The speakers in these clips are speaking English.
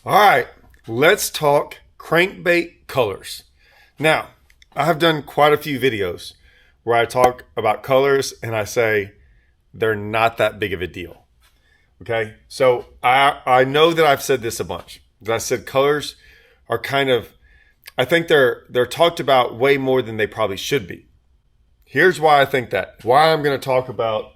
All right, let's talk crankbait colors. Now, I have done quite a few videos where I talk about colors and I say they're not that big of a deal. Okay, so I know that I've said this a bunch. That I said colors are kind of, I think they're talked about way more than they probably should be. Here's why I think that. Why I'm going to talk about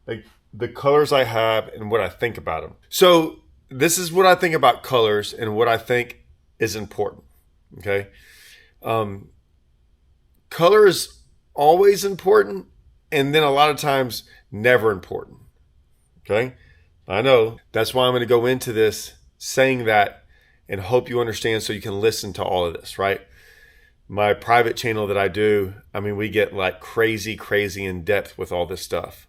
like the colors I have and what I think about them. So this is what I think about colors and what I think is important. Okay, color is always important, and then a lot of times never important. Okay, I know that's why I'm going to go into this saying that and hope you understand so you can listen to all of this, right? My private channel that I do, I mean, we get like crazy in depth with all this stuff.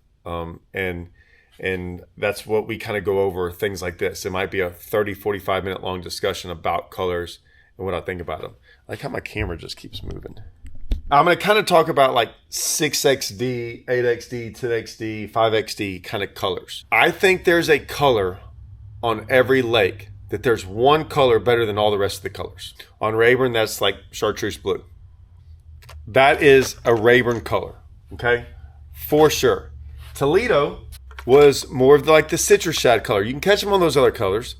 And that's what we kind of go over, things like this. It might be a 30, 45 minute long discussion about colors and what I think about them. I like how my camera just keeps moving. I'm going to kind of talk about like 6XD, 8XD, 10XD, 5XD kind of colors. I think there's a color on every lake that there's one color better than all the rest of the colors. On Rayburn, that's like chartreuse blue. That is a Rayburn color, okay? For sure. Toledo was more of like the citrus shad color. You can catch them on those other colors,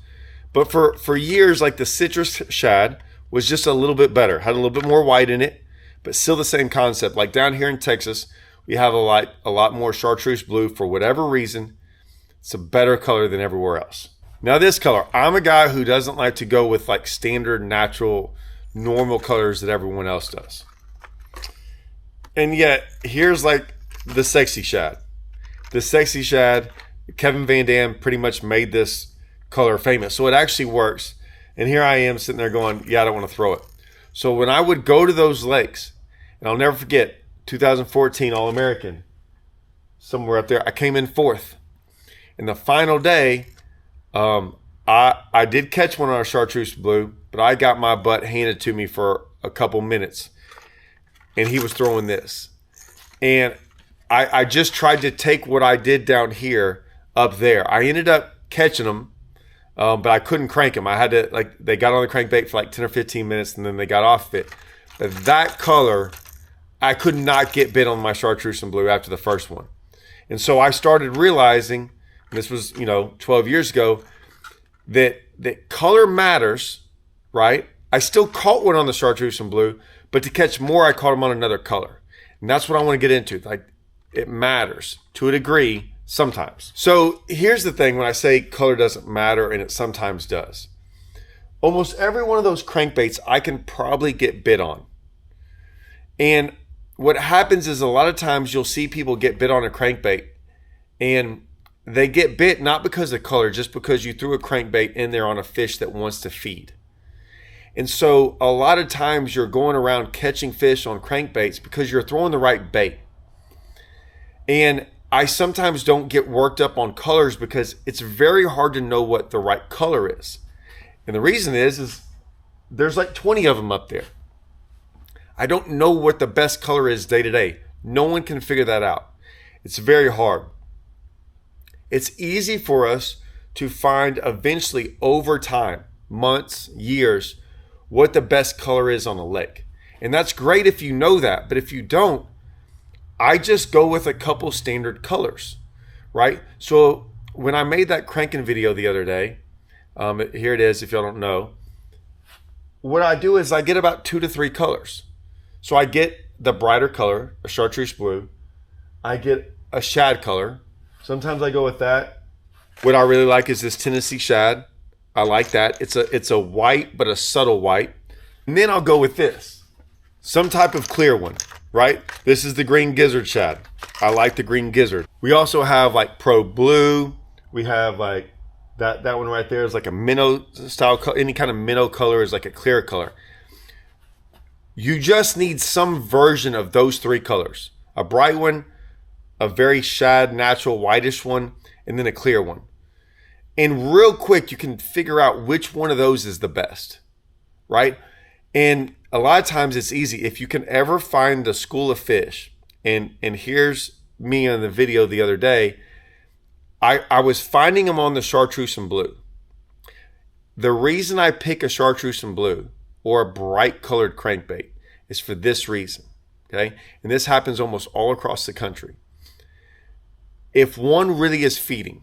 but for years, like the citrus shad was just a little bit better. Had a little bit more white in it, but still the same concept. Like down here in Texas, we have a lot more chartreuse blue for whatever reason. It's a better color than everywhere else. Now this color, I'm a guy who doesn't like to go with like standard, natural, normal colors that everyone else does. And yet, here's like the sexy shad. The sexy shad, Kevin Van Dam pretty much made this color famous. So it actually works. And here I am sitting there going, yeah, I don't want to throw it. So when I would go to those lakes, and I'll never forget, 2014 All-American, somewhere up there, I came in fourth. And the final day, I did catch one on a chartreuse blue, but I got my butt handed to me for a couple minutes. And he was throwing this. And I just tried to take what I did down here up there. I ended up catching them, but I couldn't crank them. I had to, like, they got on the crankbait for like 10 or 15 minutes and then they got off it. But that color, I could not get bit on my chartreuse and blue after the first one. And so I started realizing, and this was, 12 years ago, that color matters, right? I still caught one on the chartreuse and blue, but to catch more, I caught them on another color. And that's what I want to get into. Like, it matters to a degree sometimes. So here's the thing when I say color doesn't matter, and it sometimes does. Almost every one of those crankbaits I can probably get bit on. And what happens is a lot of times you'll see people get bit on a crankbait, and they get bit not because of color, just because you threw a crankbait in there on a fish that wants to feed. And so a lot of times you're going around catching fish on crankbaits because you're throwing the right bait. And I sometimes don't get worked up on colors because it's very hard to know what the right color is. And the reason is there's like 20 of them up there. I don't know what the best color is day to day. No one can figure that out. It's very hard. It's easy for us to find eventually over time, months, years, what the best color is on a lake. And that's great if you know that. But if you don't, I just go with a couple standard colors, right? So when I made that cranking video the other day, here it is if y'all don't know, what I do is I get about 2 to 3 colors. So I get the brighter color, a chartreuse blue. I get a shad color. Sometimes I go with that. What I really like is this Tennessee shad. I like that. It's a white, but a subtle white. And then I'll go with this, some type of clear one, right? This is the green gizzard shad. I like the green gizzard. We also have like pro blue. We have like that one right there is like a minnow style color. Any kind of minnow color is like a clear color. You just need some version of those 3 colors. A bright one, a very shad, natural, whitish one, and then a clear one. And real quick, you can figure out which one of those is the best, right? And a lot of times it's easy. If you can ever find a school of fish, and here's me on the video the other day, I was finding them on the chartreuse and blue. The reason I pick a chartreuse and blue or a bright colored crankbait is for this reason. Okay. And this happens almost all across the country. If one really is feeding,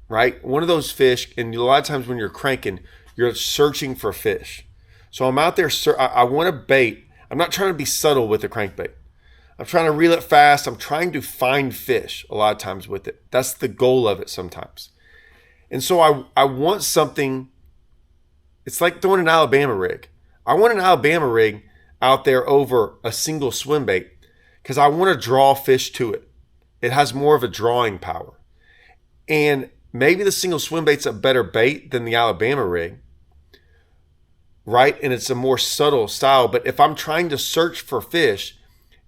right? One of those fish, and a lot of times when you're cranking, you're searching for fish. So I'm out there, I want a bait. I'm not trying to be subtle with the crankbait. I'm trying to reel it fast. I'm trying to find fish a lot of times with it. That's the goal of it sometimes. And so I want something, it's like throwing an Alabama rig. I want an Alabama rig out there over a single swim bait because I want to draw fish to it. It has more of a drawing power. And maybe the single swim bait's a better bait than the Alabama rig, right? And it's a more subtle style. But if I'm trying to search for fish,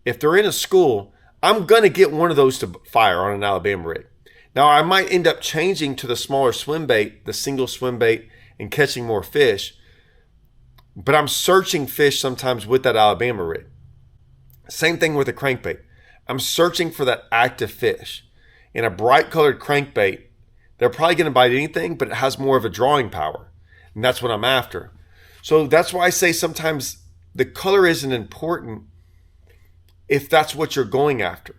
if they're in a school, I'm going to get one of those to fire on an Alabama rig. Now, I might end up changing to the smaller swim bait, the single swim bait, and catching more fish. But I'm searching fish sometimes with that Alabama rig. Same thing with a crankbait. I'm searching for that active fish. In a bright colored crankbait, they're probably going to bite anything, but it has more of a drawing power. And that's what I'm after. So that's why I say sometimes the color isn't important if that's what you're going after.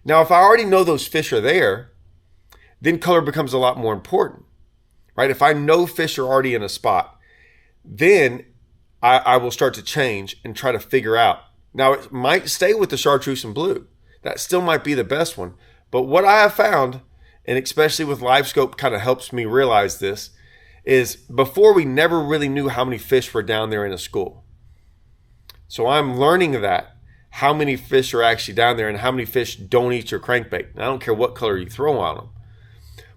Now, if I already know those fish are there, then color becomes a lot more important, right? If I know fish are already in a spot, then I will start to change and try to figure out. Now, it might stay with the chartreuse and blue. That still might be the best one. But what I have found, and especially with LiveScope kind of helps me realize this, is before we never really knew how many fish were down there in a school. So I'm learning that, how many fish are actually down there and how many fish don't eat your crankbait. And I don't care what color you throw on them.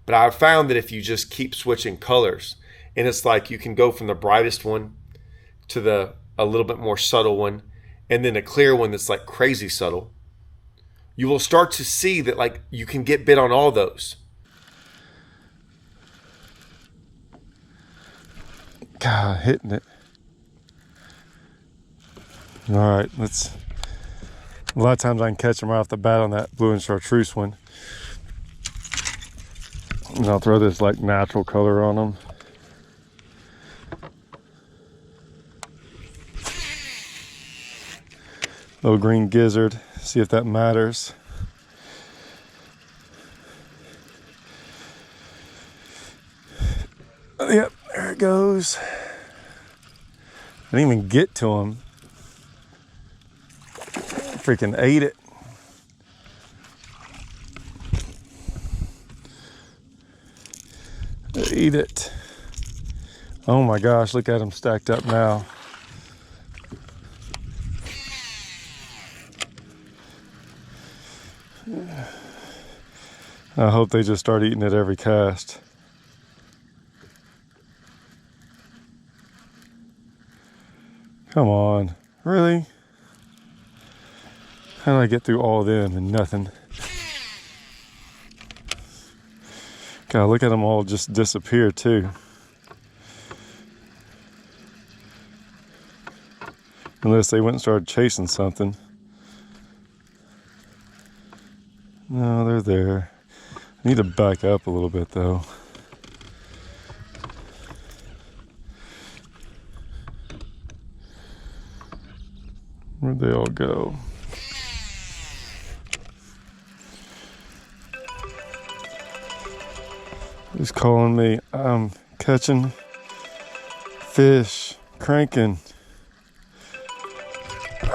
But I've found that if you just keep switching colors, and it's like you can go from the brightest one to a little bit more subtle one, and then a clear one that's like crazy subtle, you will start to see that like you can get bit on all those. God, hitting it. All right, let's. A lot of times I can catch them right off the bat on that blue and chartreuse one. And I'll throw this like natural color on them. Little green gizzard, see if that matters. Yep, there it goes. I didn't even get to him. Freaking ate it. Eat it. Oh my gosh, look at them stacked up now. I hope they just start eating it every cast. Come on, really? How did I get through all of them and nothing? God, look at them all just disappear too. Unless they went and started chasing something. No, they're there. I need to back up a little bit though. Where'd they all go? He's calling me. I'm catching fish, cranking.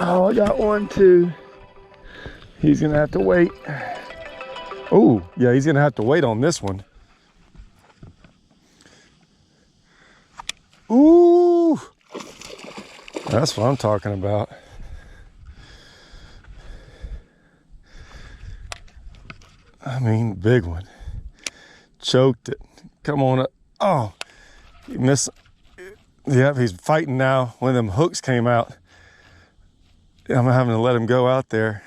Oh, I got one too. He's gonna have to wait. Oh, yeah, he's gonna have to wait on this one. Ooh, that's what I'm talking about. I mean, big one. Choked it. Come on up. Oh, he missed. Yep, he's fighting now. One of them hooks came out. I'm having to let him go out there.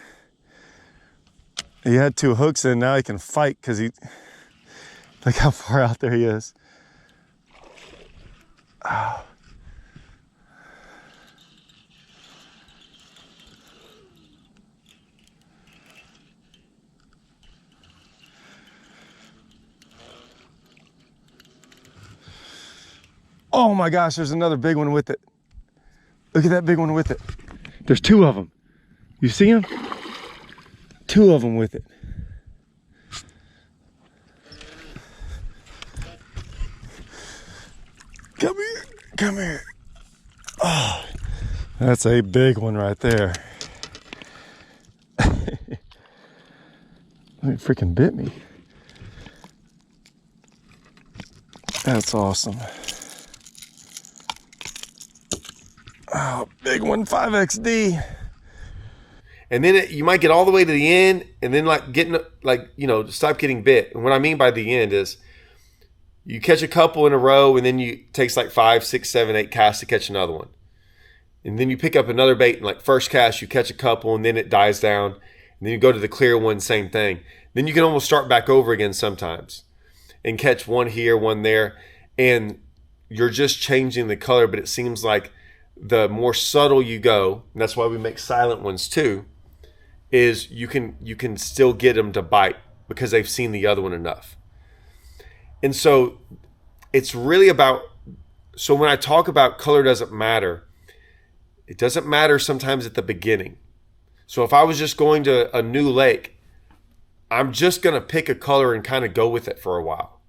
He had two hooks in, now he can fight because he, look how far out there he is. Oh. Oh my gosh, there's another big one with it. Look at that big one with it. There's two of them. You see them? Two of them with it. Come here, come here. Oh, that's a big one right there. It freaking bit me. That's awesome. Oh, big one, 5XD. And then you might get all the way to the end and then stop getting bit. And what I mean by the end is you catch a couple in a row and then it takes like 5, 6, 7, 8 casts to catch another one. And then you pick up another bait and like first cast, you catch a couple and then it dies down. And then you go to the clear one, same thing. Then you can almost start back over again sometimes and catch one here, one there. And you're just changing the color, but it seems like the more subtle you go, and that's why we make silent ones too, is you can still get them to bite because they've seen the other one enough. And so it's really about, so when I talk about color doesn't matter, it doesn't matter sometimes at the beginning. So if I was just going to a new lake, I'm just going to pick a color and kind of go with it for a while.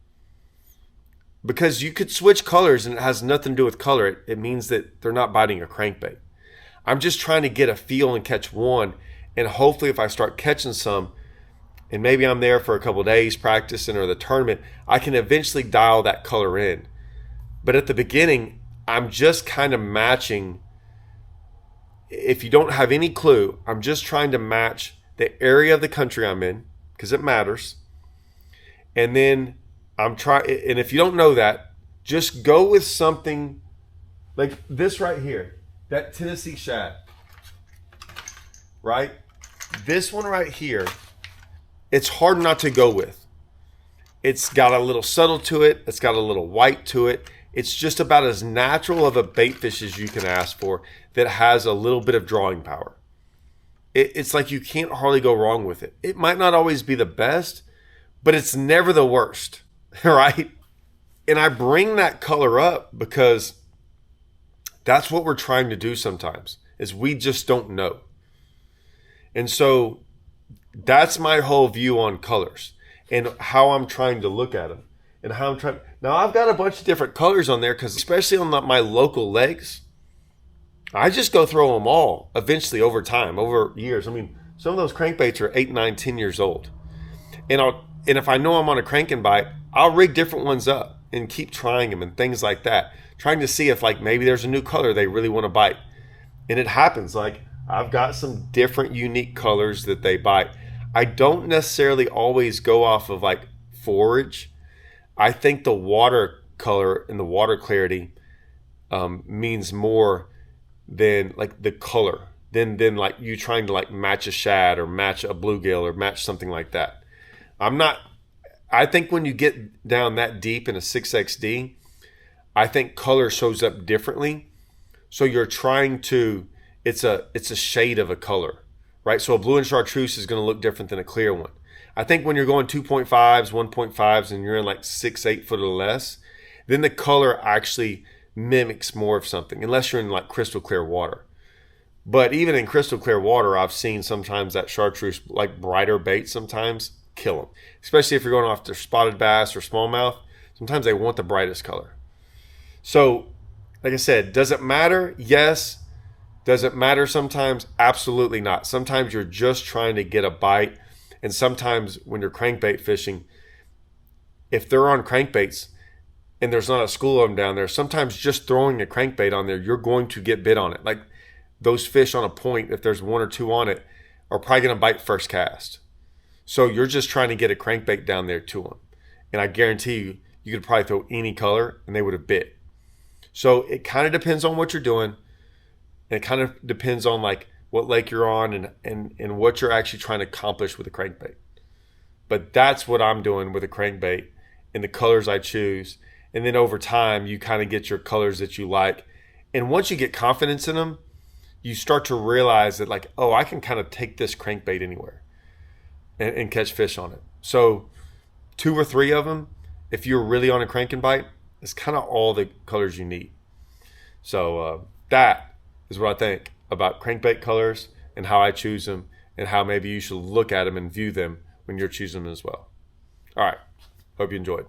Because you could switch colors and it has nothing to do with color. It means that they're not biting a crankbait. I'm just trying to get a feel and catch one. And hopefully if I start catching some, and maybe I'm there for a couple of days practicing or the tournament, I can eventually dial that color in. But at the beginning, I'm just kind of matching. If you don't have any clue, I'm just trying to match the area of the country I'm in, because it matters. And then and if you don't know that, just go with something like this right here, that Tennessee shad, right? This one right here, it's hard not to go with. It's got a little subtle to it. It's got a little white to it. It's just about as natural of a bait fish as you can ask for that has a little bit of drawing power. It's like you can't hardly go wrong with it. It might not always be the best, but it's never the worst, right? And I bring that color up because that's what we're trying to do sometimes, is we just don't know. And so that's my whole view on colors and how I'm trying to look at them and how I'm trying. Now I've got a bunch of different colors on there because especially on my local lakes, I just go throw them all eventually over time, over years. I mean, some of those crankbaits are 8, 9, 10 years old. And if I know I'm on a cranking bite, I'll rig different ones up and keep trying them and things like that. Trying to see if like maybe there's a new color they really want to bite. And it happens. Like I've got some different unique colors that they bite. I don't necessarily always go off of like forage. I think the water color and the water clarity means more than like the color, than like you trying to like match a shad or match a bluegill or match something like that. I think when you get down that deep in a 6XD, I think color shows up differently. So you're trying to, it's a shade of a color, right? So a blue and chartreuse is going to look different than a clear one. I think when you're going 2.5s, 1.5s, and you're in like 6, 8 foot or less, then the color actually mimics more of something, unless you're in like crystal clear water. But even in crystal clear water, I've seen sometimes that chartreuse, like brighter bait, sometimes kill them. Especially if you're going off to spotted bass or smallmouth, sometimes they want the brightest color. So, like I said, does it matter? Yes. Does it matter sometimes? Absolutely not. Sometimes you're just trying to get a bite. And sometimes when you're crankbait fishing, if they're on crankbaits and there's not a school of them down there, sometimes just throwing a crankbait on there, you're going to get bit on it. Like those fish on a point, if there's 1 or 2 on it, are probably going to bite first cast. So you're just trying to get a crankbait down there to them. And I guarantee you, you could probably throw any color and they would have bit. So it kind of depends on what you're doing. And it kind of depends on like what lake you're on and what you're actually trying to accomplish with a crankbait. But that's what I'm doing with a crankbait and the colors I choose. And then over time, you kind of get your colors that you like. And once you get confidence in them, you start to realize that like, oh, I can kind of take this crankbait anywhere and catch fish on it. So 2 or 3 of them, if you're really on a cranking bite, It's kind of all the colors you need. So that is what I think about crankbait colors and how I choose them, and how maybe you should look at them and view them when you're choosing them as well. All right. Hope you enjoyed.